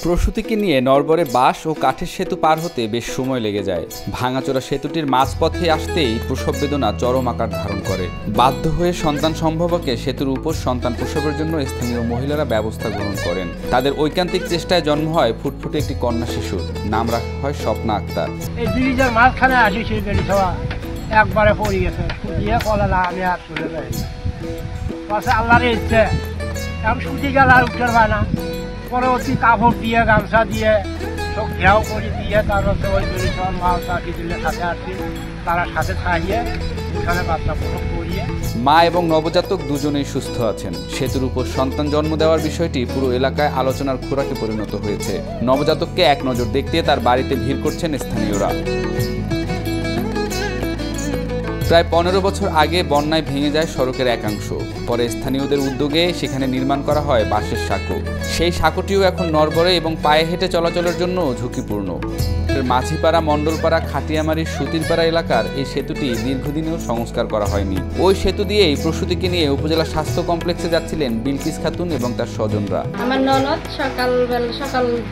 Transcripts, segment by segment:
প্রসূতিকে নিয়ে নরবরে বাঁশ ও কাঠের সেতু পার হতে বেশ সময় লেগে যায়। ভাঙাচোরা সেতুটির মাঝপথে আসতেই প্রসব বেদনা চরম আকার ধারণ করে। বাধ্য হয়ে সন্তান সম্ভবকে সেতুর উপর সন্তান প্রসবের জন্য স্থানীয় মহিলারা ব্যবস্থা গ্রহণ করেন। তাদের ঐকান্তিক চেষ্টায় জন্ম হয় ফুটফুটে একটি কন্যা শিশুর। নাম রাখা হয় স্বপ্না আক্তার। এই ব্রিজের মাঝখানে আসি সেই বেড়ি সবা একবারে পড়ে গেছে, শুকিয়ে কলে না আমি আর চলে যাই পাশে আল্লাহর ইচ্ছে এখন শুকিয়ে গেলে আর উঠতে পারে না। পরবর্তী কাপড় দিয়ে গামছা দিয়ে সব ঘেরাও করে দিয়ে তারপর ওই বেড়ি সব মাল চাকি দিলে সাথে আসছি, তারা সাথে খাইয়ে ওখানে বাচ্চা প্রসব করিয়ে। মা এবং নবজাতক দুজনেই সুস্থ আছেন। সেতুর উপর সন্তান জন্ম দেওয়ার বিষয়টি পুরো এলাকায় আলোচনার খোরাকে পরিণত হয়েছে। নবজাতককে এক নজর দেখতে তার বাড়িতে ভিড় করছেন স্থানীয়রা। প্রায় 15 বছর আগে বন্যায় ভেঙে যায় সড়কের একাংশ। পরে স্থানীয়দের উদ্যোগে সেখানে নির্মাণ করা হয় বাঁশের সাঁকো। সেই সাঁকোটিও এখন নড়বড়ে এবং পায়ে হেঁটে চলাচলের জন্য ঝুঁকিপূর্ণ। মাঝিপাড়া, মণ্ডলপাড়া, খাটিয়ামারির সুতিরপাড়া এলাকার এই সেতুটি দীর্ঘদিনেও সংস্কার করা হয়নি। ওই সেতু দিয়েই প্রসূতিকে নিয়ে উপজেলা স্বাস্থ্য কমপ্লেক্সে যাচ্ছিলেন বিলকিস খাতুন এবং তার স্বজনরা। আমার ননদ সকাল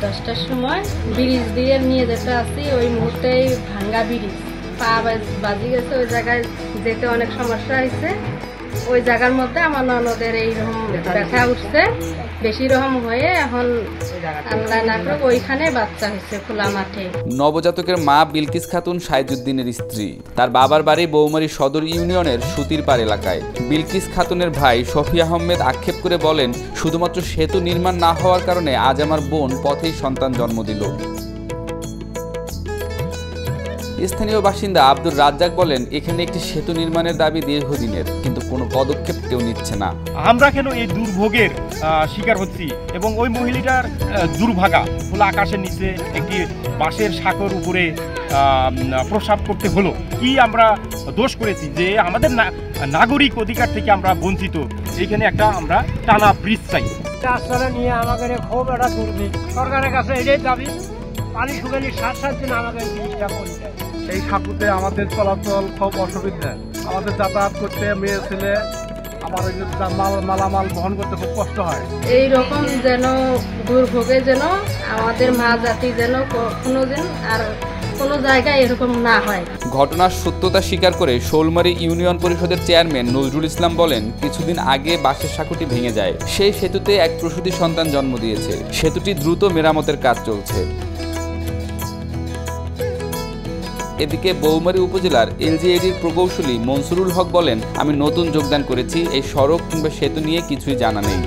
10টার সময় ব্রিজ দিয়ে নিয়ে যেতে আসি, ওই মুহূর্তেই ভাঙ্গা ব্রিজ পা বাজি গেছে। ওই জায়গায় যেতে অনেক সমস্যা হয়েছে। ওই জায়গার মধ্যে আমার ননদের এইরকম ব্যথা উঠছে, বেশি রকম হয়ে এখন আল্লাহ না করে ওইখানে বাচ্চা হয়েছে খোলা মাঠে। নবজাতকের মা বিলকিস খাতুন সাইজুদ্দিনের স্ত্রী। তার বাবার বাড়ি বৌমারী সদর ইউনিয়নের সুতিরপাড় এলাকায়। বিলকিস খাতুনের ভাই শফি আহমেদ আক্ষেপ করে বলেন, শুধুমাত্র সেতু নির্মাণ না হওয়ার কারণে আজ আমার বোন পথেই সন্তান জন্ম দিল। স্থানীয় বাসিন্দা আব্দুর রাজ্জাক বলেন, এখানে একটি সেতু নির্মাণের দাবি দীর্ঘদিনের, কিন্তু কোনো পদক্ষেপ কেউ নিচ্ছে না। আমরা কেন এই দুর্ভোগের শিকার হচ্ছি এবং ওই মহিলাটার দুর্ভাগা খোলা আকাশের নিচে একটি বাঁশের সাঁকোর উপরে প্রসাব করতে হলো? কি আমরা দোষ করেছি যে আমাদের নাগরিক অধিকার থেকে আমরা বঞ্চিত? এইখানে একটা আমরা টানা ব্রিজ চাই। রাস্তাটা নিয়ে আমাদের খুব একটা দুর্নীতি, সরকারের কাছে এটাই দাবি পানি শুকানি 7 দিন আমাদের ব্রিজটা করে দেয়। এই সাঁকুতে আমাদের চলাচল খুব অসুবিধা, আমাদের যাতায়াত করতে মেয়ে ছেলে আমার মালামাল বহন করতে খুব কষ্ট হয়। এইরকম যেন দুর্ভোগে যেন আমাদের মা জাতি যেন কোনোদিন আর কোনো জায়গায় এরকম না হয়। ঘটনার সত্যতা স্বীকার করে শোলমারী ইউনিয়ন পরিষদের চেয়ারম্যান নজরুল ইসলাম বলেন, কিছুদিন আগে বাঁশের সাঁকোটি ভেঙে যায়। সেই সেতুতে এক প্রসূতি সন্তান জন্ম দিয়েছে। সেতুটি দ্রুত মেরামতের কাজ চলছে। এদিকে বৌমারী উপজেলার এলজিএডির প্রকৌশলী মনসুরুল হক বলেন, আমি নতুন যোগদান করেছি, এই সড়ক কিংবা সেতু নিয়ে কিছুই জানা নেই।